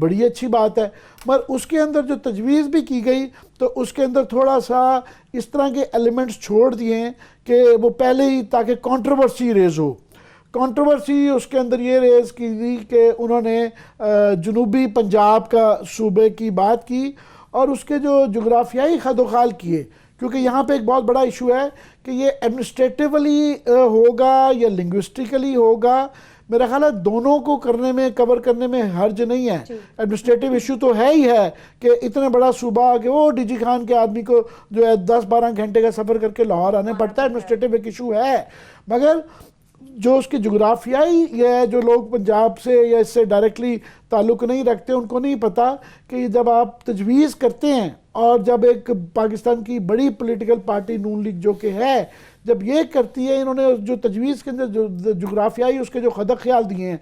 بڑی اچھی بات ہے، مگر اس کے اندر جو تجویز بھی کی گئی تو اس کے اندر تھوڑا سا اس طرح کے ایلیمنٹس چھوڑ دیے ہیں کہ وہ پہلے ہی تاکہ کنٹروورسی ریز ہو. کنٹروورسی اس کے اندر یہ ریز کی گئی کہ انہوں نے جنوبی پنجاب کا صوبے کی بات کی اور اس کے جو جغرافیائی خد و خال کیے، کیونکہ یہاں پہ ایک بہت بڑا ایشو ہے کہ یہ ایڈمنسٹریٹیولی ہوگا یا لنگوسٹیکلی ہوگا. میرا خیال ہے دونوں کو کرنے میں کور کرنے میں حرج نہیں ہے. ایڈمنسٹریٹو ایشو تو ہے ہی ہے کہ اتنے بڑا صوبہ کہ وہ ڈی جی خان کے آدمی کو جو ہے 10-12 گھنٹے کا سفر کر کے لاہور آنے پڑتا ہے، ایڈمنسٹریٹو ایک ایشو ہے. مگر جو اس کی جغرافیائی یہ جو لوگ پنجاب سے یا اس سے ڈائریکٹلی تعلق نہیں رکھتے ان کو نہیں پتا کہ جب آپ تجویز کرتے ہیں اور جب ایک پاکستان کی بڑی پولیٹیکل پارٹی نون لیگ جو کہ ہے جب یہ کرتی ہے، انہوں نے جو تجویز کے اندر جو جغرافیائی اس کے جو خدق خیال دیے ہیں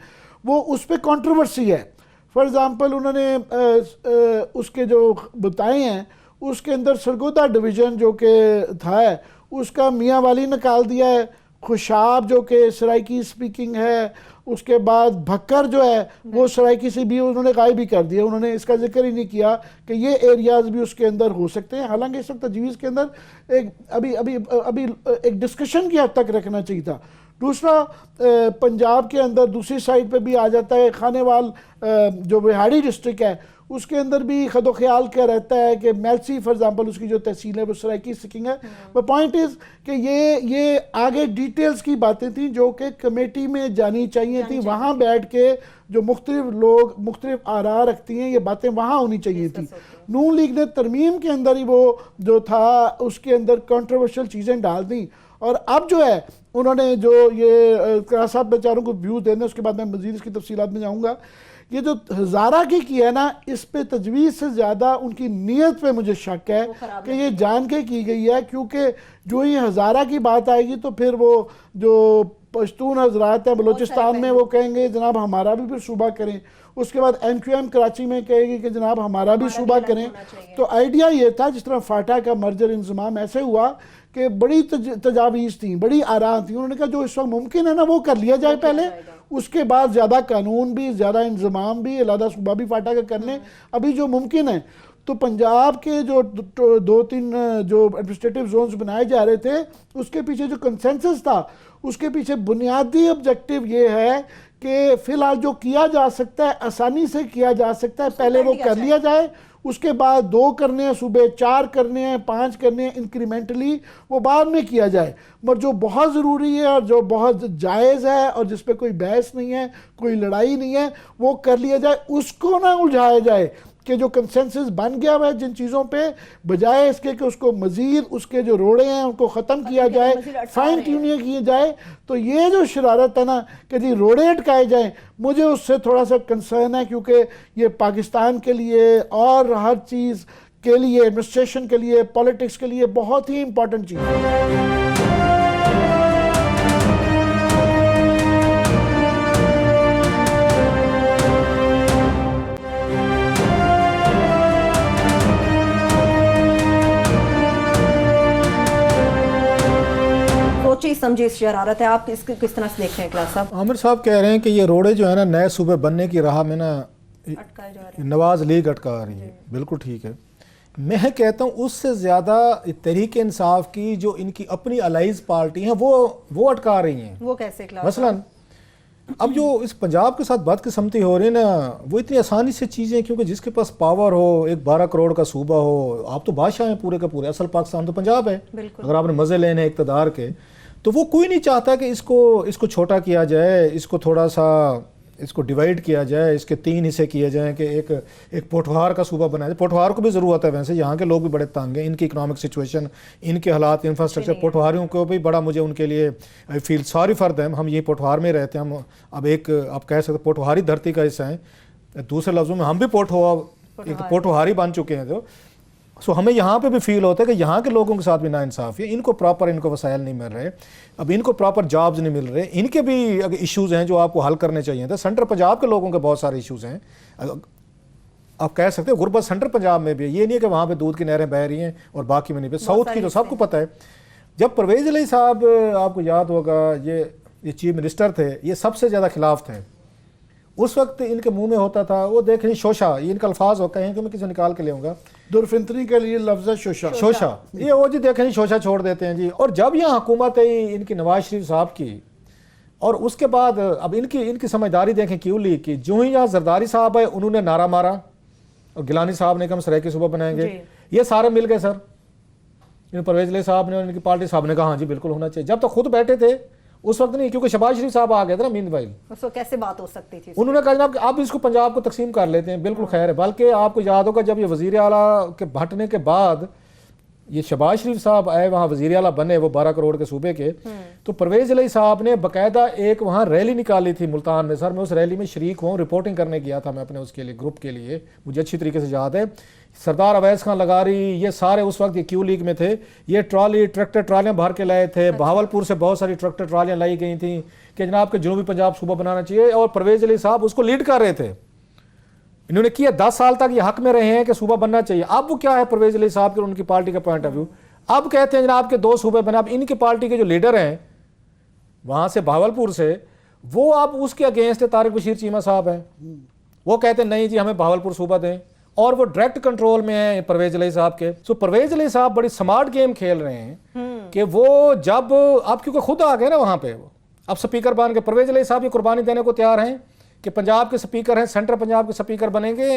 وہ اس پہ کنٹروورسی ہے. فار ایگزامپل انہوں نے اس کے جو بتائے ہیں اس کے اندر سرگودا ڈویژن جو کہ تھا اس کا میاں والی نکال دیا ہے، خوشاب جو کہ سرائکی سپیکنگ ہے، اس کے بعد بھکر جو ہے وہ سرائکی سے بھی انہوں نے غائب ہی کر دیا. انہوں نے اس کا ذکر ہی نہیں کیا کہ یہ ایریاز بھی اس کے اندر ہو سکتے ہیں. حالانکہ اس وقت تجویز کے اندر ایک ابھی ایک ڈسکشن کی حد تک رکھنا چاہیے تھا. دوسرا پنجاب کے اندر دوسری سائڈ پہ بھی آ جاتا ہے خانیوال جو بہاڑی ڈسٹرکٹ ہے اس کے اندر بھی خد و خیال کیا رہتا ہے کہ میلسی فار ایگزامپل اس کی جو تحصیل ہے وہ سرائکی سکنگ ہے. پوائنٹ از کہ یہ آگے ڈیٹیلز کی باتیں تھیں جو کہ کمیٹی میں جانی چاہیے تھیں، وہاں بیٹھ کے جو مختلف لوگ مختلف آراء رکھتی ہیں یہ باتیں وہاں ہونی چاہیے تھیں. نون لیگ نے ترمیم کے اندر ہی وہ جو تھا اس کے اندر کنٹروورشل چیزیں ڈال دیں اور اب جو ہے انہوں نے جو یہ صاحب بیچاروں کو ویو دینے اس کے بعد میں مزید اس کی تفصیلات میں جاؤں گا. یہ جو ہزارہ کی ہے نا اس پہ تجویز سے زیادہ ان کی نیت پہ مجھے شک ہے کہ یہ جان کے کی گئی ہے، کیونکہ جو یہ ہزارہ کی بات آئے گی تو پھر وہ جو پشتون حضرات ہیں بلوچستان میں وہ کہیں گے جناب ہمارا بھی پھر صوبہ کریں. اس کے بعد MQM کراچی میں کہے گی کہ جناب ہمارا بھی صوبہ کریں. تو آئیڈیا یہ تھا جس طرح فاٹا کا مرجر انضمام ایسے ہوا کہ بڑی تجاویز تھیں، بڑی آراء تھیں. انہوں نے کہا جو اس وقت ممکن ہے نا وہ کر لیا جائے پہلے، اس کے بعد زیادہ قانون بھی زیادہ انضمام بھی علیحدہ صوبہ بھی فاٹا کا کر لیں ابھی جو ممکن ہے. تو پنجاب کے جو 2-3 جو ایڈمنسٹریٹو زونز بنائے جا رہے تھے اس کے پیچھے جو کنسنسس تھا اس کے پیچھے بنیادی آبجیکٹو یہ ہے کہ فی الحال جو کیا جا سکتا ہے آسانی سے کیا جا سکتا ہے پہلے وہ کر لیا جائے، اس کے بعد 2 کرنے ہیں صوبے، 4 کرنے ہیں، 5 کرنے ہیں، انکریمنٹلی وہ بعد میں کیا جائے. مگر جو بہت ضروری ہے اور جو بہت جائز ہے اور جس پہ کوئی بحث نہیں ہے کوئی لڑائی نہیں ہے وہ کر لیا جائے. اس کو نہ الجھایا جائے کہ جو کنسنسس بن گیا ہوا ہے جن چیزوں پہ، بجائے اس کے کہ اس کو مزید اس کے جو روڑے ہیں ان کو ختم کیا جائے، فائن ٹیوننگ کی جائے. تو یہ جو شرارت ہے نا کہ جی روڑے اٹکائے جائیں، مجھے اس سے تھوڑا سا کنسرن ہے کیونکہ یہ پاکستان کے لیے اور ہر چیز کے لیے ایڈمنسٹریشن کے لیے پولیٹکس کے لیے بہت ہی امپورٹنٹ چیز ہے. سوچی سمجھی اس شرارت ہے، آپ کس طرح سے دیکھتے ہیں کلاس صاحب؟ عامر صاحب کہہ رہے ہیں کہ یہ روڑے جو ہے نا نئے صوبے بننے کی راہ میں نا نواز لیگ اٹکا رہی ہے. بالکل ٹھیک ہے. میں کہتا ہوں اس سے زیادہ تحریک انصاف کی جو ان کی اپنی الائز پارٹی ہیں وہ اٹکا رہی ہیں. وہ کیسے کلاس؟ مثلاً اب جو اس پنجاب کے ساتھ بدقسمتی ہو رہی ہے نا وہ اتنی آسانی سے چیزیں، کیونکہ جس کے پاس پاور ہو، ایک 12 کروڑ کا صوبہ ہو، آپ تو بادشاہ ہیں پورے کا پورے، اصل پاکستان تو پنجاب ہے اگر آپ نے مزے لینے اقتدار کے، تو وہ کوئی نہیں چاہتا کہ اس کو چھوٹا کیا جائے، اس کو تھوڑا سا اس کو ڈیوائیڈ کیا جائے، اس کے 3 حصے کیے جائیں کہ ایک پوٹھوہار کا صوبہ بنایا جائے. پوٹھوہار کو بھی ضرورت ہے، ویسے یہاں کے لوگ بھی بڑے تنگ ہیں، ان کی اکنامک سچویشن، ان کے حالات، انفراسٹرکچر. پوٹھوہاریوں کو بھی بڑا مجھے ان کے لیے آئی فیل سوری فار دیم. ہم یہ پوٹھوہار میں رہتے ہیں، ہم اب آپ کہہ سکتے پوٹھوہاری دھرتی کا حصہ ہیں. دوسرے لفظوں میں ہم بھی پوٹھوہاری بن چکے ہیں. سو ہمیں یہاں پہ بھی فیل ہوتا ہے کہ یہاں کے لوگوں کے ساتھ بھی ناانصافی ہے. ان کو وسائل نہیں مل رہے، اب ان کو پراپر جابز نہیں مل رہے. ان کے بھی ایشوز ہیں جو آپ کو حل کرنے چاہیے تھے. سینٹر پنجاب کے لوگوں کے بہت سارے ایشوز ہیں. آپ کہہ سکتے ہیں غربت سینٹر پنجاب میں بھی ہے. یہ نہیں ہے کہ وہاں پہ دودھ کی نہریں بہہ رہی ہیں اور باقی میں نہیں. ساؤتھ کی تو سب کو پتہ ہے. جب پرویز علی صاحب آپ کو یاد ہوگا یہ چیف منسٹر تھے، یہ سب سے زیادہ خلاف تھے. اس وقت ان کے منہ میں ہوتا تھا وہ دیکھیں شوشا، یہ ان کا الفاظ ہو کہیں کہ میں کسی نکال کے لے آؤں گا، درفنتری کے لیے لفظ ہے شوشا، شوشا، یہ وہ جی دیکھیں شوشا چھوڑ دیتے ہیں جی۔ اور جب یہاں حکومت ہے ان کی نواز شریف صاحب کی، اور اس کے بعد اب ان کی سمجھداری دیکھیں کیوں لی کہ جو ہی یہاں زرداری صاحب ہے انہوں نے نعرہ مارا اور گیلانی صاحب نے کہ ہم سرائیکی صوبہ بنائیں گے، یہ سارے مل گئے سر، پرویز علی صاحب نے اور ان کی پارٹی صاحب نے کہا ہاں جی بالکل ہونا چاہیے۔ جب تک خود بیٹھے تھے اس وقت نہیں، کیونکہ شہباز شریف صاحب آ گئے تھے نا مین وائل، اس وقت کیسے بات ہو سکتی تھی؟ انہوں نے کہا جناب کہ آپ اس کو پنجاب کو تقسیم کر لیتے ہیں، بالکل خیر ہے۔ بلکہ آپ کو یاد ہوگا جب یہ وزیر اعلیٰ کے بھٹنے کے بعد یہ شہباز شریف صاحب آئے وہاں وزیر اعلیٰ بنے وہ 12 کروڑ کے صوبے کے، تو پرویز علی صاحب نے باقاعدہ ایک وہاں ریلی نکالی تھی ملتان میں، سر میں اس ریلی میں شریک ہوں، رپورٹنگ کرنے گیا تھا میں اپنے اس کے لیے گروپ کے لیے، مجھے اچھی طریقے سے یاد ہے۔ سردار اویس خان لغاری یہ سارے اس وقت یہ کیو لیگ میں تھے، یہ ٹریکٹر ٹرالیاں بھر کے لائے تھے، بہاولپور سے بہت ساری ٹریکٹر ٹرالیاں لائی گئی تھیں کہ جناب کے جنوبی پنجاب صوبہ بنانا چاہیے، اور پرویز علی صاحب اس کو لیڈ کر رہے تھے۔ انہوں نے کیا 10 سال تک یہ حق میں رہے ہیں کہ صوبہ بننا چاہیے۔ اب وہ کیا ہے پرویز علی صاحب کے ان کی پارٹی کا پوائنٹ آف ویو، اب کہتے ہیں جناب کے 2 صوبے بنے۔ اب ان کی پارٹی کے جو لیڈر ہیں وہاں سے بہاولپور سے، وہ اب اس کے اگینسٹ طارق بشیر چیمہ صاحب ہیں، وہ کہتے ہیں نہیں جی ہمیں بہاولپور صوبہ دیں، اور وہ ڈائریکٹ کنٹرول میں ہیں پرویز علی صاحب کے۔ سو پرویز علی صاحب بڑی سمارٹ گیم کھیل رہے ہیں کہ وہ جب اب کیونکہ خود آ گئے نا وہاں پہ، اب سپیکر بن کے پرویز علی صاحب یہ قربانی دینے کو تیار ہیں کہ پنجاب کے سپیکر ہیں، سینٹرل پنجاب کے سپیکر بنیں گے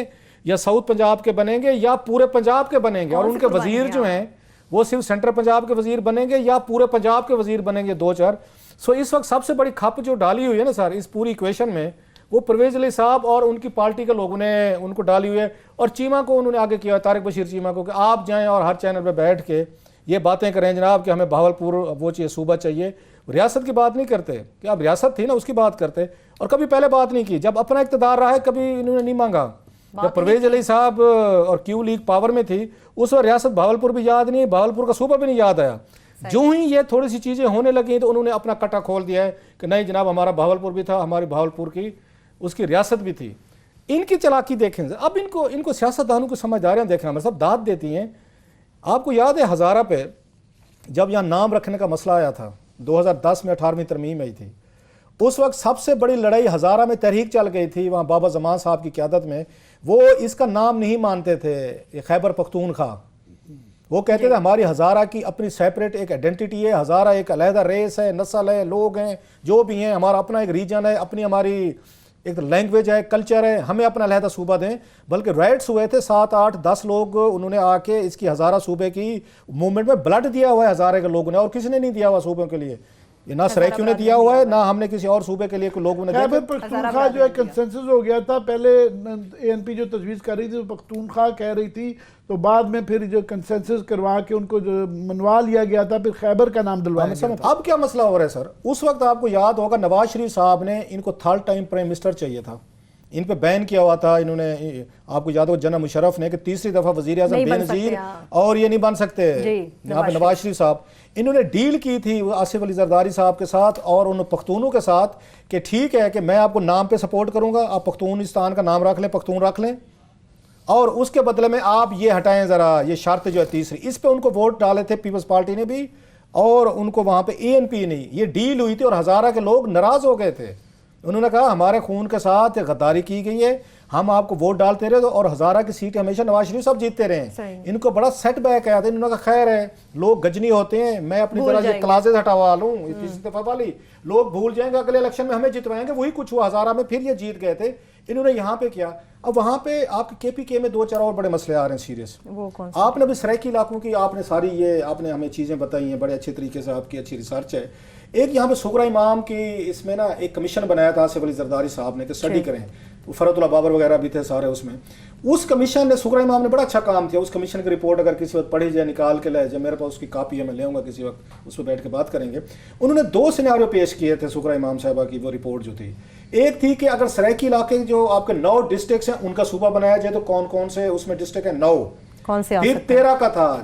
یا ساؤتھ پنجاب کے بنیں گے یا پورے پنجاب کے بنیں گے، اور ان کے وزیر جو ہیں وہ صرف سینٹرل پنجاب کے وزیر بنیں گے یا پورے پنجاب کے وزیر بنیں گے 2-4۔ سو اس وقت سب سے بڑی کھپ جو ڈالی ہوئی ہے نا سر اس پوری ایکویشن میں، وہ پرویز علی صاحب اور ان کی پارٹی کے لوگوں نے ان کو ڈالی ہوئی ہے، اور چیمہ کو انہوں نے آگے کیا، طارق بشیر چیمہ کو، کہ آپ جائیں اور ہر چینل پہ بیٹھ کے یہ باتیں کریں جناب کہ ہمیں بہاولپور وہ چاہیے صوبہ چاہیے، ریاست کی بات نہیں کرتے کہ اب ریاست تھی نا اس کی بات کرتے، اور کبھی پہلے بات نہیں کی جب اپنا اقتدار رہا ہے، کبھی انہوں نے نہیں مانگا۔ جب پرویز علی صاحب اور کیو لیگ پاور میں تھی اس وقت ریاست بہاولپور بھی یاد نہیں، بہاولپور کا صوبہ بھی نہیں یاد آیا۔ جو ہی یہ تھوڑی سی چیزیں ہونے لگیں تو انہوں نے اپنا کٹا کھول دیا ہے کہ نہیں جناب ہمارا بہاولپور بھی تھا، ہماری بہاولپور کی اس کی ریاست بھی تھی۔ ان کی چلاکی دیکھیں، اب ان کو سیاستدانوں کی سمجھداریاں دیکھنا ہمیں سب داد دیتی ہیں۔ آپ کو یاد ہے ہزارہ پہ جب یہاں نام رکھنے کا مسئلہ آیا تھا 2010 میں 18ویں ترمیم آئی تھی، اس وقت سب سے بڑی لڑائی ہزارہ میں تحریک چل گئی تھی وہاں بابا زمان صاحب کی قیادت میں، وہ اس کا نام نہیں مانتے تھے یہ خیبر پختونخوا، وہ کہتے تھے ہماری ہزارہ کی اپنی سیپریٹ ایک آئیڈینٹی ہے، ہزارہ ایک علیحدہ ریس ہے، نسل ہے، لوگ ہیں جو بھی ہیں، ہمارا اپنا ایک ریجن ہے، اپنی ہماری ایک لینگویج ہے، کلچر ہے، ہمیں اپنا علیحدہ صوبہ دیں۔ بلکہ رائٹس ہوئے تھے 7, 8, 10 لوگ انہوں نے آ کے اس کی ہزارہ صوبے کی موومنٹ میں بلڈ دیا ہوا ہے ہزارے کے لوگوں نے، اور کسی نے نہیں دیا ہوا صوبوں کے لیے، یہ نہ سرائیکیوں نے دیا ہوا ہے نہ ہم نے کسی اور صوبے کے لیے کوئی لوگوں نے دیا۔ خیبر پختونخوا جو ہے کنسنسس ہو گیا تھا، پہلے اے این پی جو تجویز کر رہی تھی وہ پختونخوا کہہ رہی تھی، تو بعد میں پھر جو کنسنسس کروا کے ان کو جو منوا لیا گیا تھا، پھر خیبر کا نام دلوایا گیا تھا۔ اب کیا مسئلہ ہو رہا ہے سر، اس وقت آپ کو یاد ہوگا نواز شریف صاحب نے ان کو 3rd ٹائم پرائم منسٹر چاہیے تھا، ان پہ بین کیا ہوا تھا انہوں نے، آپ کو یاد ہوگا جنرل مشرف نے کہ 3ری دفعہ وزیر اعظم بے نظیر اور یہ نہیں بن سکتے، یہاں پہ نواز شریف صاحب انہوں نے ڈیل کی تھی آصف علی زرداری صاحب کے ساتھ اور ان پختونوں کے ساتھ کہ ٹھیک ہے کہ میں آپ کو نام پہ سپورٹ کروں گا، آپ پختونستان کا نام رکھ لیں، پختون رکھ لیں، اور اس کے بدلے میں آپ یہ ہٹائیں ذرا یہ شرط جو ہے 3ری، اس پہ ان کو ووٹ ڈالے تھے پیپلز پارٹی نے بھی، اور ان کو وہاں پہ اے این پی نہیں، یہ ڈیل ہوئی تھی، اور ہزارہ کے لوگ ناراض ہو گئے تھے، انہوں نے کہا ہمارے خون کے ساتھ غداری کی گئی ہے، ہم آپ کو ووٹ ڈالتے رہے، اور ہزارہ کی سیٹ ہمیشہ نواز شریف صاحب جیتتے رہے ہیں۔ ان کو بڑا سیٹ بیک آیا تھا، انہوں نے کہا خیر ہے لوگ گجنی ہوتے ہیں، میں اپنی طرح یہ کلاسز ہٹوا لوں، تیسری دفعہ والی لوگ بھول جائیں گے، اگلے الیکشن میں ہمیں جتوائیں گے، وہی کچھ ہوا ہزارہ میں، پھر یہ جیت گئے تھے۔ انہوں نے یہاں پہ کیا، اب وہاں پہ آپ کے پی کے میں 2-4 اور بڑے مسئلے آ رہے ہیں سیریس۔ آپ نے ابھی سرائیکی علاقوں کی آپ نے ساری یہ آپ نے ہمیں چیزیں بتائی ہیں، بڑے اچھے طریقے سے آپ کی اچھی ریسرچ ہے۔ ایک یہاں پہ سغرا امام کی اس میں نا ایک کمیشن بنایا تھا آصف علی زرداری صاحب نے کہ اسٹڈی کریں، فرت اللہ بابر وغیرہ بھی تھے سارے اس میں، اس کمیشن نے سغرا امام نے بڑا اچھا کام کیا، اس کمیشن کی رپورٹ اگر کسی وقت پڑھی جائے نکال کے لائے جائے، میرے پاس اس کی کاپی ہے میں لے آؤں گا کسی وقت، اس پہ بیٹھ کے بات کریں گے۔ انہوں نے 2 سیناریو پیش کیے تھے سغرا امام صاحبہ کی وہ رپورٹ جو تھی، ایک تھی کہ اگر سرائیکی علاقے جو آپ کے 9 ڈسٹرکٹس ہیں ان کا صوبہ بنایا جائے تو کون کون سے اس میں ڈسٹرکٹ ہیں 9، پھر 13 کا تھا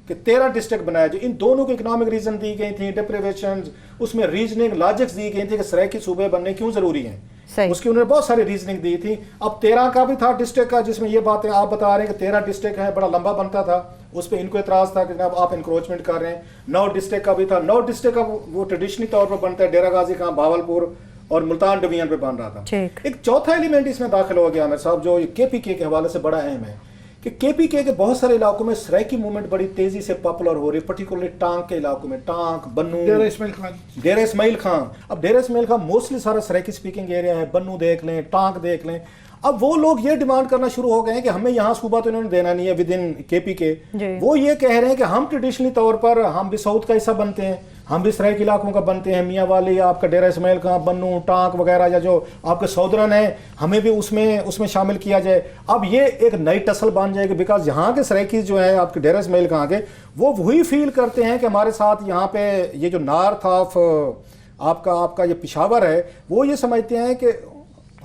کہ 13 ڈسٹرکٹ بنایا جائے، ان دونوں کو اکنامک ریزن دی گئی تھیں، ڈپریویشن، اس میں ریزننگ لاجکس دی گئی تھی کہ سرائیکی صوبے بننے کیوں ضروری ہیں، اس کی انہوں نے بہت ساری ریزننگ دی تھی۔ اب 13 کا بھی تھا ڈسٹرکٹ کا جس میں یہ باتیں آپ بتا رہے ہیں کہ 13 ڈسٹرکٹ ہے، بڑا لمبا بنتا تھا، اس پہ ان کو اعتراض تھا کہ جناب آپ انکروچمنٹ کر رہے ہیں۔ 9 ڈسٹرکٹ کا بھی تھا، 9 ڈسٹرکٹ کا وہ ٹریڈیشنلی طور پر بنتا ہے ڈیرہ غازی خان، بہاولپور اور ملتان ڈویژن پہ بن رہا تھا. ٹھیک. ایک چوتھا ایلیمنٹ اس میں داخل ہو گیا عامر صاحب جو کے پی کے حوالے سے بڑا اہم ہے کہ کے پی کے بہت سارے علاقوں میں سرائکی موومنٹ بڑی تیزی سے پاپولر ہو رہی ہے, پرٹیکولرلی ٹانک کے علاقوں میں, ٹانک, بنو, ڈیرہ اسماعیل خان. اب ڈیرہ اسماعیل خان موسٹلی سارا سرائکی سپیکنگ ایریا ہے, بنو دیکھ لیں, ٹانک دیکھ لیں. اب وہ لوگ یہ ڈیمانڈ کرنا شروع ہو گئے ہیں کہ ہمیں یہاں صوبہ تو انہوں نے دینا نہیں ہے ود ان کے پی کے. وہ یہ کہہ رہے ہیں کہ ہم ٹریڈیشنلی طور پر ہم بھی ساؤتھ کا حصہ بنتے ہیں, ہم بھی سرائکی علاقوں کا بنتے ہیں, میاں والی, آپ کا ڈیرہ اسماعیل خان, بنو, ٹانک وغیرہ, یا جو آپ کے سودرن ہیں ہمیں بھی اس میں شامل کیا جائے. اب یہ ایک نئی ٹسل بن جائے گی بیکاز یہاں کے سرائکی جو ہیں آپ کے ڈیرہ اسماعیل خان کے وہ وہی فیل کرتے ہیں کہ ہمارے ساتھ یہاں پہ یہ جو نارتھ آف آپ کا یہ پشاور ہے وہ یہ سمجھتے ہیں کہ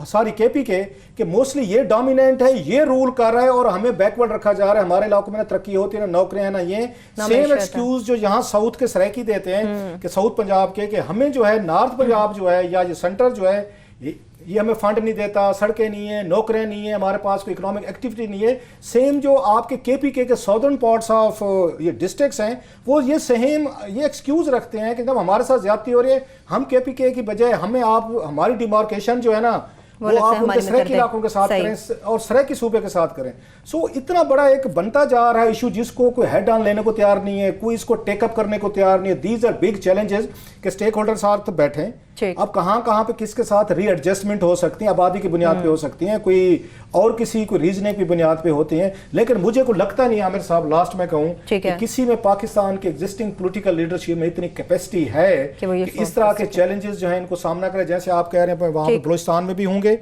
ساری کے پی کے کہ موسٹلی یہ ڈومیننٹ ہے, یہ رول کر رہا ہے اور ہمیں بیکورڈ رکھا جا رہا ہے. ہمارے علاقوں میں نہ ترقی ہوتی ہے, نہ نوکریاں, نہ یہ سیم ایکسکیوز جو یہاں ساؤتھ کے سرائکی دیتے ہیں کہ ساؤتھ پنجاب کے کہ ہمیں جو ہے نارتھ پنجاب جو ہے یا یہ سینٹر جو ہے یہ ہمیں فنڈ نہیں دیتا, سڑکیں نہیں ہیں, نوکریاں نہیں ہیں, ہمارے پاس کوئی اکنامک ایکٹیویٹی نہیں ہے. سیم جو آپ کے پی کے ساؤدرن پارٹس آف یہ ڈسٹرکٹس ہیں وہ یہ سیم یہ ایکسکیوز رکھتے ہیں کہ جب ہمارے ساتھ زیادتی ہو رہی ہے ہم کے پی کے کی بجائے ہمیں آپ ہماری ڈیمارکیشن جو ہے نا وہ آپ ان کے سرائکی علاقوں کے ساتھ کریں اور سرائکی صوبے کے ساتھ کریں. سو اتنا بڑا ایک بنتا جا رہا ہے ایشو جس کو کوئی ہیڈ آن لینے کو تیار نہیں ہے, کوئی اس کو ٹیک اپ کرنے کو تیار نہیں ہے. دیز آر بگ چیلنجز کہ اسٹیک ہولڈر ساتھ بیٹھیں, اب کہاں پہ کس کے ساتھ ری ایڈجسٹمنٹ ہو سکتی ہیں, آبادی کی بنیاد پہ ہو سکتی ہیں, کوئی اور کسی کوئی ریزننگ کی بنیاد پہ ہوتی ہیں. لیکن مجھے کو لگتا نہیں عامر صاحب لاسٹ میں کہوں کہ کسی میں پاکستان کے ایگزسٹنگ پولیٹیکل لیڈرشپ میں اتنی کیپیسٹی ہے کہ اس طرح کے چیلنجز جو ہیں ان کو سامنا کرے. جیسے آپ کہہ رہے ہیں وہاں پہ بلوچستان میں بھی ہوں گے,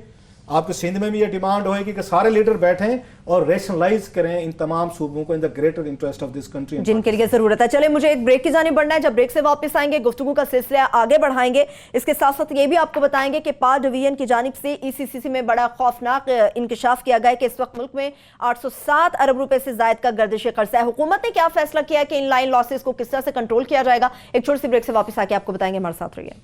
آپ کے سندھ میں بھی یہ ڈیمانڈ ہوئے گی کہ سارے لیڈر بیٹھیں اور ریشنلائز کریں ان تمام صوبوں کو in the greater interest of this country جن کے لیے ضرورت ہے. چلے مجھے ایک بریک کی جانب بڑھنا ہے, جب بریک سے واپس آئیں گے گفتگو کا سلسلہ آگے بڑھائیں گے. اس کے ساتھ ساتھ یہ بھی آپ کو بتائیں گے کہ پار ڈویژن کی جانب سے ای سی سی سی میں بڑا خوفناک انکشاف کیا گیا ہے کہ اس وقت ملک میں 807 ارب روپے سے زائد کا گردش قرض ہے. حکومت نے کیا فیصلہ کیا ہے کہ ان لائن لاسز کو کس طرح سے کنٹرول کیا جائے گا. ایک چھوٹی سی بریک سے واپس آ کے آپ کو بتائیں گے, ہمارے ساتھ رہیے.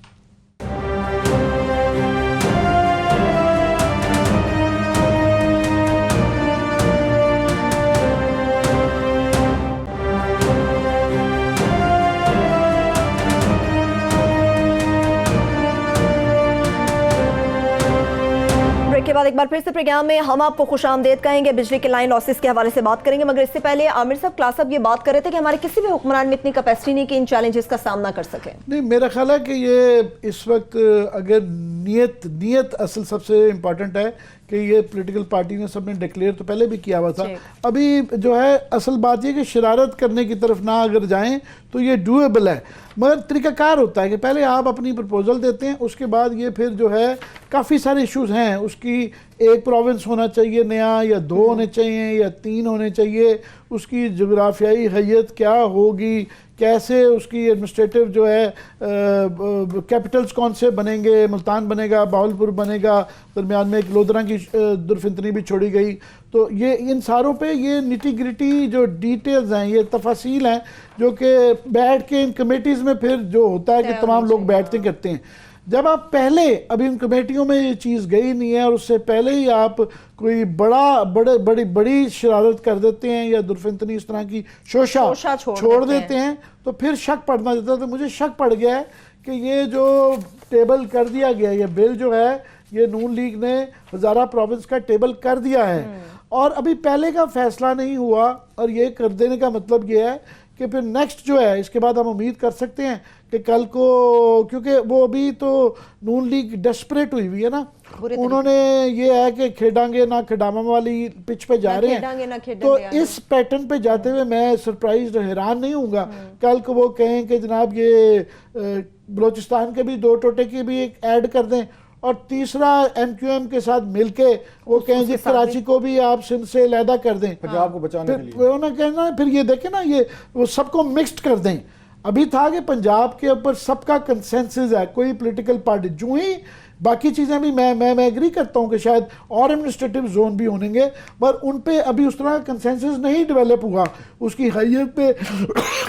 کے بعد ایک بار پھر سے پروگرام میں ہم آپ کو خوش آمدید کہیں گے. بجلی کے لائن لاسز کے حوالے سے بات کریں گے, مگر اس سے پہلے عامر صاحب کلاس صاحب یہ بات کر رہے تھے کہ ہمارے کسی بھی حکمران میں اتنی کیپیسٹی نہیں کہ ان چیلنجز کا سامنا کر سکیں. نہیں, میرا خیال ہے کہ یہ اس وقت اگر نیت اصل سب سے امپورٹنٹ ہے کہ یہ پولیٹیکل پارٹی نے سب نے ڈکلیئر تو پہلے بھی کیا ہوا تھا. ابھی جو ہے اصل بات یہ کہ شرارت کرنے کی طرف نہ اگر جائیں تو یہ ڈویبل ہے, مگر طریقہ کار ہوتا ہے کہ پہلے آپ اپنی پرپوزل دیتے ہیں, اس کے بعد یہ پھر جو ہے کافی سارے ایشوز ہیں. اس کی ایک پروونس ہونا چاہیے نیا, یا 2 ہونے چاہیے, یا 3 ہونے چاہیے. اس کی جغرافیائی حیت کیا ہوگی, کیسے اس کی ایڈمنسٹریٹو جو ہے کیپٹلز کون سے بنیں گے, ملتان بنے گا, باولپور بنے گا, درمیان میں ایک لودھرا کی درفنتنی بھی چھوڑی گئی. تو یہ ان ساروں پہ یہ نیٹی گریٹی جو ڈیٹیلز ہیں, یہ تفاصیل ہیں جو کہ بیٹھ کے ان کمیٹیز میں پھر جو ہوتا ہے کہ تمام لوگ بیٹھتے کرتے ہیں. جب آپ پہلے ابھی ان کمیٹیوں میں یہ چیز گئی نہیں ہے اور اس سے پہلے ہی آپ کوئی بڑی شرارت کر دیتے ہیں یا درفنتنی اس طرح کی شوشہ چھوڑ دیتے ہیں تو پھر شک پڑنا جاتا ہے. تو مجھے شک پڑ گیا ہے کہ یہ جو ٹیبل کر دیا گیا, یہ بل جو ہے یہ نون لیگ نے ہزارہ پروونس کا ٹیبل کر دیا ہے اور ابھی پہلے کا فیصلہ نہیں ہوا. اور یہ کر دینے کا مطلب یہ ہے کہ پھر نیکسٹ جو ہے اس کے بعد ہم امید کر سکتے ہیں کہ کل کو, کیونکہ وہ ابھی تو نون لیگ ڈیسپریٹ ہوئی ہے نا, انہوں نے یہ ہے کہ کھیڑاں گے نہ کھڈامہ والی پچ پہ جا رہے ہیں. تو اس پیٹرن پہ جاتے ہوئے میں سرپرائز حیران نہیں ہوں گا کل کو وہ کہیں کہ جناب یہ بلوچستان کے بھی 2 ٹوٹے کی بھی ایک ایڈ کر دیں, اور تیسرا ایم کیو ایم کے ساتھ مل کے وہ کہیں جی کراچی کو بھی آپ سندھ سے علیحدہ کر دیں پنجاب کو بچانے کے لیے. انہوں نے کہنا پھر یہ دیکھیں نا, یہ وہ سب کو مکسڈ کر دیں. ابھی تھا کہ پنجاب کے اوپر سب کا کنسنسس ہے, کوئی پولیٹیکل پارٹی جو ہی باقی چیزیں بھی میں ایگری کرتا ہوں کہ شاید اور ایڈمنسٹریٹو زون بھی ہوں گے, پر ان پہ ابھی اس طرح کنسنسس نہیں ڈیولپ ہوا اس کی حیثیت پہ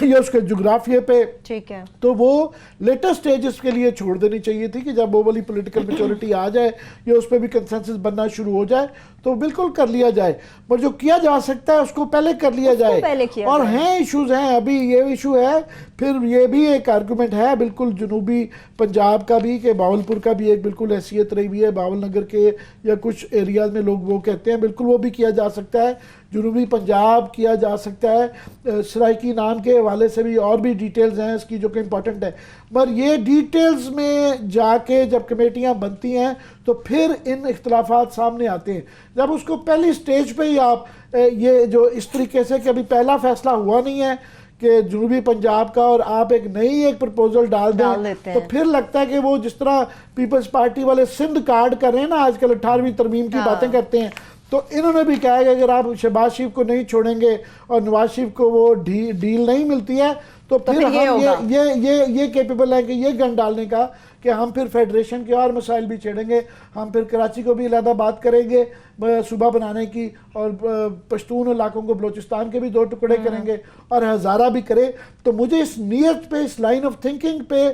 یا اس کے جغرافیے پہ. ٹھیک ہے, تو وہ لیٹر سٹیجز کے لیے چھوڑ دینی چاہیے تھی کہ جب وہ والی پولیٹیکل میچورٹی آ جائے یا اس پہ بھی کنسنسس بننا شروع ہو جائے تو بالکل کر لیا جائے، پر جو کیا جا سکتا ہے اس کو پہلے کر لیا جائے. اور ہیں ایشوز ہیں، ابھی یہ ایشو ہے، پھر یہ بھی ایک آرگومنٹ ہے بالکل جنوبی پنجاب کا بھی، کہ باولپور کا بھی ایک بالکل حیثیت رہی ہوئی ہے، باول نگر کے یا کچھ ایریاز میں لوگ وہ کہتے ہیں، بالکل وہ بھی کیا جا سکتا ہے. جنوبی پنجاب کیا جا سکتا ہے، سرائکی نام کے حوالے سے بھی اور بھی ڈیٹیلز ہیں اس کی جو کہ امپورٹنٹ ہے. مگر یہ ڈیٹیلز میں جا کے جب کمیٹیاں بنتی ہیں تو پھر ان اختلافات سامنے آتے ہیں. جب اس کو پہلی سٹیج پہ ہی آپ یہ جو اس طریقے سے کہ ابھی پہلا فیصلہ ہوا نہیں ہے کہ جنوبی پنجاب کا، اور آپ ایک نئی ایک پرپوزل ڈال دیں، تو پھر لگتا ہے کہ وہ جس طرح پیپلز پارٹی والے سندھ کارڈ کر رہے ہیں نا آج کل، 18ویں ترمیم کی باتیں کرتے ہیں، تو انہوں نے بھی کہا ہے کہ اگر آپ شہباز شریف کو نہیں چھوڑیں گے اور نواز شریف کو وہ ڈیل نہیں ملتی ہے تو پھر ہم یہ کیپیبل ہے کہ یہ گن ڈالنے کا کہ ہم پھر فیڈریشن کے اور مسائل بھی چھیڑیں گے، ہم پھر کراچی کو بھی علیحدہ بات کریں گے صوبہ بنانے کی، اور پشتون علاقوں کو بلوچستان کے بھی 2 ٹکڑے کریں گے اور ہزارہ بھی کرے. تو مجھے اس نیت پہ، اس لائن آف تھنکنگ پہ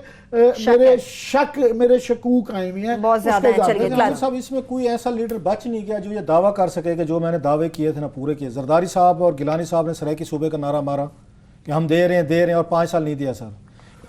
میرے شکوک آئے ہوئے ہیں بہت زیادہ ہیں. صاحب اس میں کوئی ایسا لیڈر بچ نہیں گیا جو یہ دعویٰ کر سکے کہ جو میں نے دعوے کیے تھے نا پورے کیے. زرداری صاحب اور گیلانی صاحب نے سرائکی صوبے کا نعرہ مارا کہ ہم دے رہے ہیں اور 5 سال نہیں دیا سر.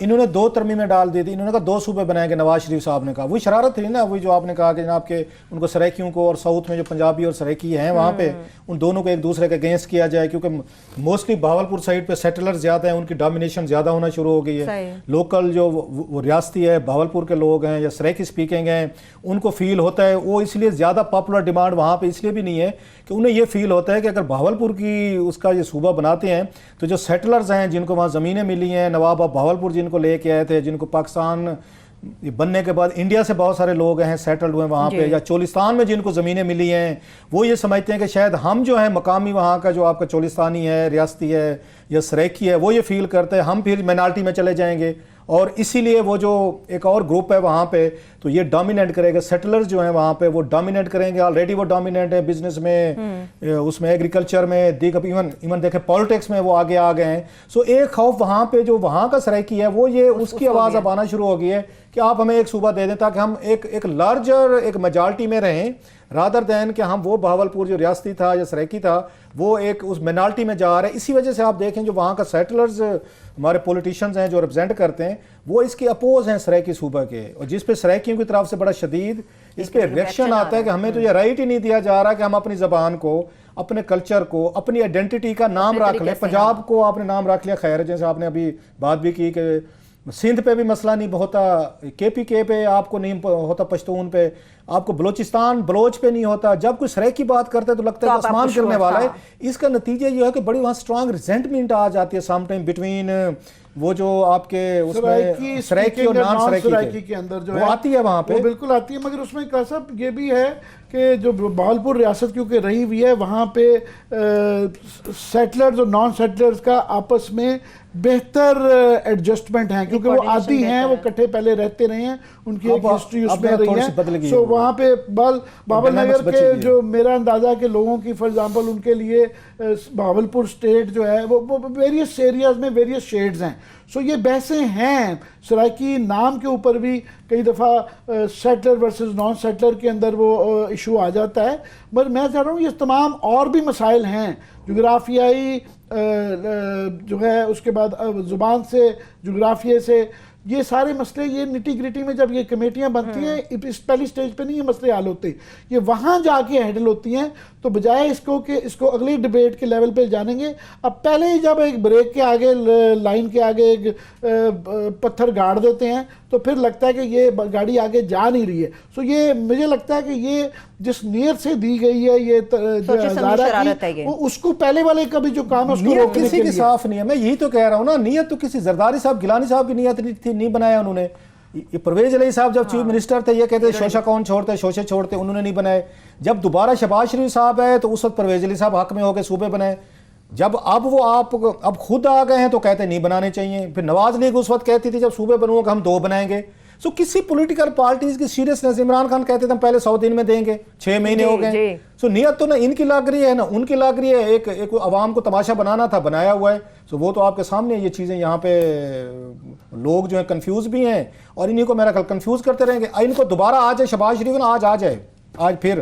انہوں نے 2 ترمیمیں ڈال دی تھی، انہوں نے کہا 2 صوبے بنائیں گے. نواز شریف صاحب نے کہا، وہی شرارت تھی نا، وہی جو آپ نے کہا کہ جناب کہ ان کو سرائکیوں کو، اور ساؤتھ میں جو پنجابی اور سرائکی ہیں وہاں پہ ان دونوں کو ایک دوسرے کے اگینسٹ کیا جائے، کیونکہ موسٹلی بہاولپور سائڈ پہ سیٹلر زیادہ ہیں، ان کی ڈومینیشن زیادہ ہونا شروع ہو گئی ہے. لوکل جو وہ ریاستی ہے بہاولپور کے لوگ ہیں یا سرائکی اسپیکنگ ہیں، ان کو فیل ہوتا ہے، وہ اس لیے زیادہ پاپولر ڈیمانڈ وہاں پہ اس لیے بھی نہیں ہے کہ انہیں یہ فیل ہوتا ہے کہ اگر بہاولپور کی اس کا یہ صوبہ بناتے ہیں تو جو سیٹلرز ہیں جن کو وہاں زمینیں ملی ہیں، نواب آف بہاولپور جن کو لے کے آئے تھے، جن کو پاکستان بننے کے بعد انڈیا سے بہت سارے لوگ ہیں سیٹلڈ ہوئے وہاں پہ، یا چولستان میں جن کو زمینیں ملی ہیں، وہ یہ سمجھتے ہیں کہ شاید ہم جو ہیں مقامی وہاں کا جو آپ کا چولستانی ہے، ریاستی ہے یا سرائکی ہے، وہ یہ فیل کرتے ہیں ہم پھر مائنارٹی میں چلے جائیں گے، اور اسی لیے وہ جو ایک اور گروپ ہے وہاں پہ تو یہ ڈومینیٹ کرے گا. سیٹلرز جو ہیں وہاں پہ وہ ڈومینیٹ کریں گے، آلریڈی وہ ڈومینیٹ ہے بزنس میں، اس میں ایگریکلچر میں، ایون دیکھیں پالیٹکس میں وہ آگے آ گئے ہیں. سو ایک خوف وہاں پہ جو وہاں کا سرائکی ہے وہ یہ اس کی آواز اب آنا شروع ہو گئی ہے کہ آپ ہمیں ایک صوبہ دے دیں تاکہ ہم ایک لارجر ایک میجارٹی میں رہیں، رادر دین کہ ہم وہ بہاولپور جو ریاستی تھا یا سرائکی تھا وہ ایک اس مینالٹی میں جا رہے ہیں. اسی وجہ سے آپ دیکھیں جو وہاں کا سیٹلرز ہمارے پولیٹیشنز ہیں جو ریپرزینٹ کرتے ہیں وہ اس کے اپوز ہیں سرائکی صوبہ کے، اور جس پہ سرائکیوں کی طرف سے بڑا شدید اس پہ ریئیکشن آتا ہے کہ ہمیں تو یہ رائٹ ہی نہیں دیا جا رہا کہ ہم اپنی زبان کو، اپنے کلچر کو، اپنی آئیڈینٹی کا نام رکھ لیں. پنجاب کو آپ نے نام رکھ لیا، خیر جیسے آپ نے ابھی بات بھی کی کہ سندھ پہ بھی مسئلہ نہیں ہوتا، KPK پہ آپ کو نہیں ہوتا، پشتون پہ آپ کو بلوچستان بلوچ پہ نہیں ہوتا. جب کوئی سرائکی بات کرتا ہے تو لگتا ہے کہ آسمان گرنے والا ہے. اس کا نتیجہ یہ ہے کہ بڑی وہاں سٹرانگ ریزنٹمنٹ آ جاتی ہے سم ٹائم بٹوین وہ جو آپ کے اس میں سرائکی اور نان سرائکی کے اندر جو وہ آتی ہے وہاں پہ، وہ بالکل آتی ہے. مگر اس میں صاحب یہ بھی ہے کہ جو بہاولپور ریاست کیونکہ رہی ہوئی ہے وہاں پہ سیٹلرز اور نان سیٹلرز کا آپس میں بہتر ایڈجسٹمنٹ ہیں، کیونکہ وہ عادی ہیں، وہ کٹھے پہلے رہتے رہے ہیں، ان کی ایک ہسٹری اس میں رہی ہے. سو وہاں پہ بابل نگر کے جو میرا اندازہ کہ لوگوں کی فار ایگزامپل ان کے لیے بہاولپور اسٹیٹ جو ہے وہ ویریس ایریاز میں ویریس شیڈز ہیں. سو یہ بحثیں ہیں سرائکی نام کے اوپر بھی کئی دفعہ سیٹلر ورسز نان سیٹلر کے اندر وہ ایشو آ جاتا ہے. مگر میں چاہ رہا ہوں یہ تمام اور بھی مسائل ہیں، جغرافیائی جو ہے، اس کے بعد زبان سے، جغرافیے سے، یہ سارے مسئلے یہ نٹی گریٹی میں جب یہ کمیٹیاں بنتی ہیں اس پہلی سٹیج پہ نہیں یہ مسئلے حل ہوتے، یہ وہاں جا کے ہینڈل ہوتی ہیں. تو بجائے اس کو کہ اس کو اگلی ڈیبیٹ کے لیول پہ جانیں گے، اب پہلے ہی جب ایک بریک کے آگے لائن کے آگے ایک پتھر گاڑ دیتے ہیں تو پھر لگتا ہے کہ یہ گاڑی آگے جا نہیں رہی ہے. سو یہ مجھے لگتا ہے کہ یہ جس نیت سے دی گئی ہے یہ ہزارہ کی، اس کو پہلے والے کا بھی جو کام ہے اس کو روکنے کسی کی صاف نہیں ہے. میں یہی تو کہہ رہا ہوں نا، نیت تو کسی زرداری صاحب گیلانی صاحب کی نیت تھی، نہیں بنایا انہوں نے. یہ پرویز علی صاحب جب چیف منسٹر تھے یہ کہتے شوشہ کون چھوڑتے، شوشے چھوڑتے، انہوں نے نہیں بنائے. جب دوبارہ شہباز شریف صاحب آئے تو اس وقت پرویز علی صاحب حق میں ہو کے صوبے بنائے. جب اب وہ اب خود آ گئے ہیں تو کہتے نہیں بنانے چاہیے. پھر نواز لیگ اس وقت کہتی تھی جب صوبے بنوں گے ہم 2 بنائیں گے. سو کسی پولیٹیکل پارٹیز کی سیریسنس، عمران خان کہتے تھے ہم پہلے 100 دن میں دیں گے، 6 مہینے ہو گئے. سو نیت تو نہ ان کی لگ رہی ہے نہ ان کی لگ رہی ہے. ایک عوام کو تماشا بنانا تھا، بنایا ہوا ہے. سو وہ تو آپ کے سامنے یہ چیزیں یہاں پہ لوگ جو ہیں کنفیوز بھی ہیں اور انہیں کو میرا خیال کنفیوز کرتے رہیں گے. ان کو دوبارہ آ جائے شہباز شریف نا، آج آ جائے، آج پھر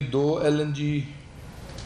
2 LNG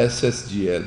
SSGL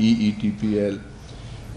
EETPL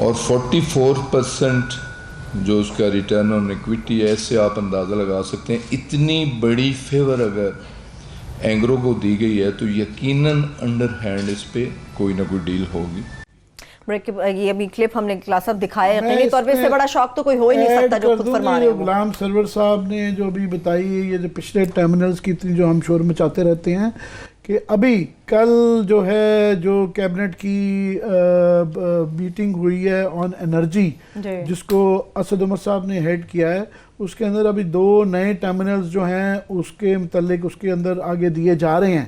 اور 44% جو اس کا ریٹرن آن ایکویٹی ہے، اس سے آپ اندازہ لگا سکتے ہیں اتنی بڑی فیور اگر اینگرو کو دی گئی ہے تو یقیناً انڈر ہینڈ اس پہ کوئی نہ کوئی ڈیل ہوگی. بریک یہ ابھی کلپ ہم نے کلاس اب دکھایا، یقینی طور پہ اس سے بڑا شوق تو کوئی ہو ہی نہیں سکتا جو خود فرما رہے ہیں. غلام سرور صاحب نے جو ابھی بتائی ہے، یہ جو پچھلے ٹرمینلز کی اتنی جو ہم شور مچاتے رہتے ہیں کہ ابھی کل جو ہے جو کیبنٹ کی میٹنگ ہوئی ہے آن انرجی جس کو اسد عمر صاحب نے ہیڈ کیا ہے، اس کے اندر ابھی 2 نئے ٹرمینلز جو ہیں اس کے متعلق اس کے اندر آگے دیے جا رہے ہیں،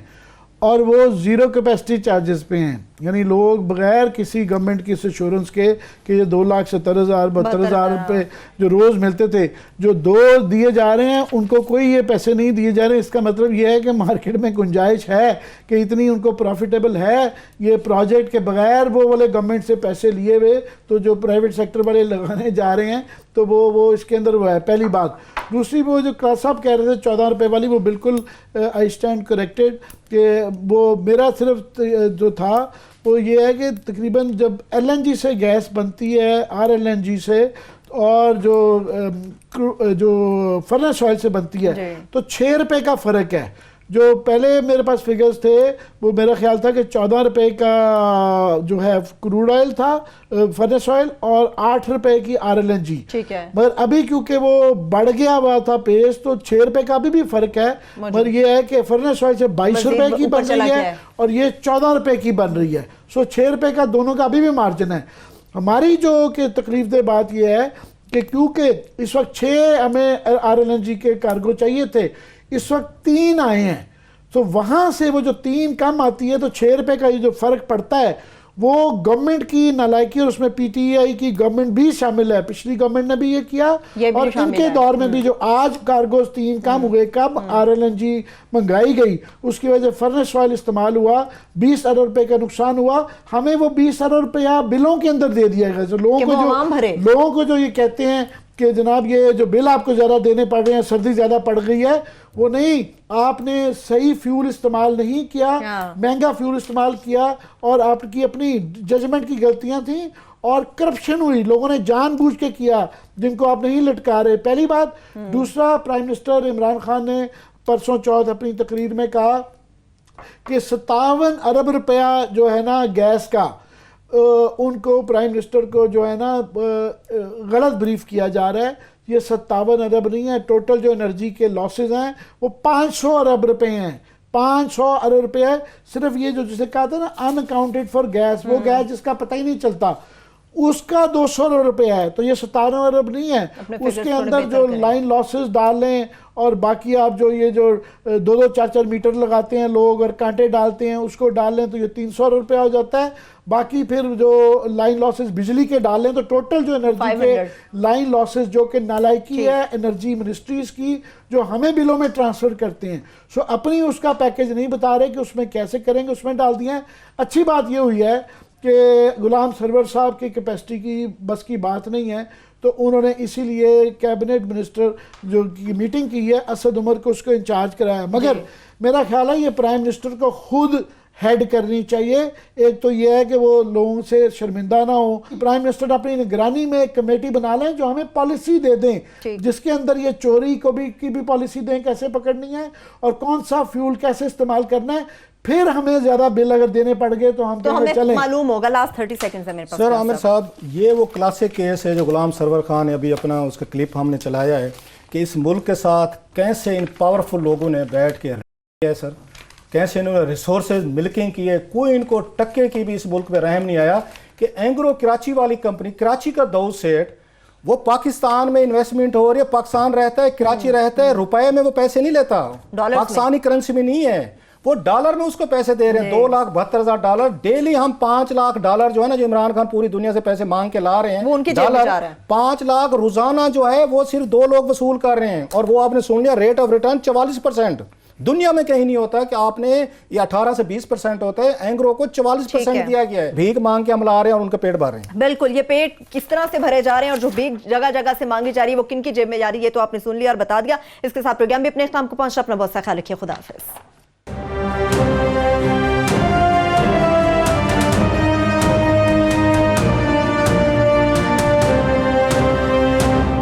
اور وہ 0 کیپیسٹی چارجز پہ ہیں. یعنی لوگ بغیر کسی گورنمنٹ کی ایشورنس کے کہ یہ 2,70,000 72,000 روپے جو روز ملتے تھے، جو 2 دیے جا رہے ہیں ان کو کوئی یہ پیسے نہیں دیے جا رہے. اس کا مطلب یہ ہے کہ مارکیٹ میں گنجائش ہے کہ اتنی ان کو پروفیٹیبل ہے یہ پروجیکٹ کے بغیر وہ والے گورنمنٹ سے پیسے لیے ہوئے تو جو پرائیویٹ سیکٹر والے لگانے جا رہے ہیں تو وہ اس کے اندر وہ ہے. پہلی بات. دوسری وہ جو کلاس صاحب کہہ رہے تھے 14 روپے والی، وہ بالکل آئی اسٹینڈ کریکٹڈ کہ وہ میرا صرف جو تھا وہ یہ ہے کہ تقریباً جب ایل این جی سے گیس بنتی ہے RLNG سے اور جو فرنس آئل سے بنتی ہے تو 6 روپے کا فرق ہے. جو پہلے میرے پاس فگرز تھے وہ میرا خیال تھا کہ 14 روپے کا جو ہے کروڈ آئل تھا فرنس آئل اور 8 روپے کی RLNG. مگر ابھی کیونکہ وہ بڑھ گیا ہوا تھا پیس تو 6 روپے کا بھی فرق ہے. مگر یہ ہے کہ فرنس آئل سے 22 روپے کی بن رہی ہے اور یہ 14 روپے کی بن رہی ہے. سو 6 روپے کا دونوں کا ابھی بھی مارجن ہے. ہماری جو کہ تکلیف دہ بات یہ ہے کہ کیونکہ اس وقت 6 ہمیں RLNG کے کارگو چاہیے تھے، اس وقت 3 آئے ہیں، تو وہاں سے وہ جو 3 کم آتی ہے تو 6 روپے کا یہ جو فرق پڑتا ہے وہ گورنمنٹ کی نالائکی، اور اس میں PTI کی گورنمنٹ بھی شامل ہے. پچھلی گورنمنٹ نے بھی یہ کیا اور ان کے دور میں بھی جو آج کارگوز 3 کم ہوئے. کب RLNG منگائی گئی اس کی وجہ سے فرنس آئل استعمال ہوا، 20 ارب روپے کا نقصان ہوا. ہمیں وہ 20 ارب روپیہ بلوں کے اندر دے دیا گیا. لوگوں کو جو یہ کہتے ہیں کہ جناب یہ جو بل آپ کو زیادہ دینے پڑ رہے ہیں، سردی زیادہ پڑ گئی ہے، وہ نہیں. آپ نے صحیح فیول استعمال نہیں کیا، مہنگا فیول استعمال کیا اور آپ کی اپنی ججمنٹ کی غلطیاں تھیں اور کرپشن ہوئی. لوگوں نے جان بوجھ کے کیا جن کو آپ نہیں لٹکا رہے. پہلی بات. دوسرا، پرائم منسٹر عمران خان نے پرسوں چوتھ اپنی تقریر میں کہا کہ 57 ارب روپیہ جو ہے نا گیس کا ان کو پرائم منسٹر کو جو ہے نا غلط بریف کیا جا رہا ہے. یہ 57 ارب نہیں ہے. ٹوٹل جو انرجی کے لاسز ہیں وہ 500 ارب روپے ہیں. 500 ارب روپے ہے. صرف یہ جو جسے کہا تھا نا ان اکاؤنٹڈ فار گیس، وہ گیس جس کا پتہ ہی نہیں چلتا، اس کا 200 ارب روپے ہے. تو یہ 57 ارب نہیں ہے. اس کے اندر جو لائن لاسز ڈال لیں اور باقی آپ جو یہ جو 2-2 4-4 میٹر لگاتے ہیں لوگ اور کانٹے ڈالتے ہیں اس کو ڈال لیں تو یہ 300 ارب روپیہ ہو جاتا ہے. باقی پھر جو لائن لاسز بجلی کے ڈال لیں تو ٹوٹل جو انرجی کے لائن لاسز جو کہ نالائکی ہے انرجی منسٹریز کی جو ہمیں بلوں میں ٹرانسفر کرتے ہیں. سو اپنی اس کا پیکج نہیں بتا رہے کہ اس میں کیسے کریں گے، اس میں ڈال دیا ہے. اچھی بات یہ ہوئی ہے کہ غلام سرور صاحب کی کیپیسٹی کی بس کی بات نہیں ہے تو انہوں نے اسی لیے کیبنٹ منسٹر جو کی میٹنگ کی ہے اسد عمر کو اس کو انچارج کرایا. مگر میرا خیال ہے یہ پرائم منسٹر کو خود ہیڈ کرنی چاہیے. ایک تو یہ ہے کہ وہ لوگوں سے شرمندہ نہ ہو. پرائم منسٹر اپنی نگرانی میں ایک کمیٹی بنا لیں جو ہمیں پالیسی دے دیں جس کے اندر یہ چوری کو بھی کی بھی پالیسی دیں کیسے پکڑنی ہے اور کون سا فیول کیسے استعمال کرنا ہے. پھر ہمیں زیادہ بل اگر دینے پڑ گئے تو ہم ہمیں معلوم ہوگا. لاسٹ 30 سیکنڈ ہے میرے پاس. سر عامر صاحب، یہ وہ کلاسک کیس ہے جو غلام سرور خان نے ابھی اپنا اس کا کلپ ہم نے چلایا ہے کہ اس ملک کے ساتھ کیسے ان پاورفل لوگوں نے بیٹھ کے ہے سر، کیسے انہوں نے ریسورسز ملکنگ کی ہے. کوئی ان کو ٹکے کی بھی اس ملک میں رحم نہیں آیا کہ اینگرو کراچی والی کمپنی، کراچی کا داؤد سیٹھ، وہ پاکستان میں انویسٹمنٹ ہو رہی ہے، پاکستان رہتا ہے، کراچی رہتا ہے، روپے میں وہ پیسے نہیں لیتا، پاکستانی کرنسی میں نہیں ہے، وہ ڈالر میں اس کو پیسے دے رہے ہیں. 2,72,000 ڈیلی. ہم 5 لاکھ ڈالر جو ہے نا جو عمران خان پوری دنیا سے پیسے مانگ کے لا رہے ہیں، وہ ان کی جیب میں جا رہا ہے. 5 لاکھ روزانہ جو ہے وہ صرف 2 لوگ وصول کر رہے ہیں اور وہ آپ نے سن لیا ریٹ آف ریٹرن 44%. دنیا میں کہیں نہیں ہوتا کہ آپ نے یہ 18 سے 20% ہوتا ہے. اینگرو کو 44% دیا گیا ہے. بھیک مانگ کے ہم لا رہے ہیں اور ان کا پیٹ بھر رہے ہیں. بالکل. یہ پیٹ کس طرح سے بھرے جا رہے ہیں اور جو بھیک جگہ جگہ سے مانگی جا رہی ہے وہ کن کی جیب میں جا رہی ہے تو آپ نے سن لیا اور بتا دیا. اس کے ساتھ پروگرام بھی اپنے اختتام کو پہنچا. اپنا بہت سا خیال رکھیے. خدا حافظ.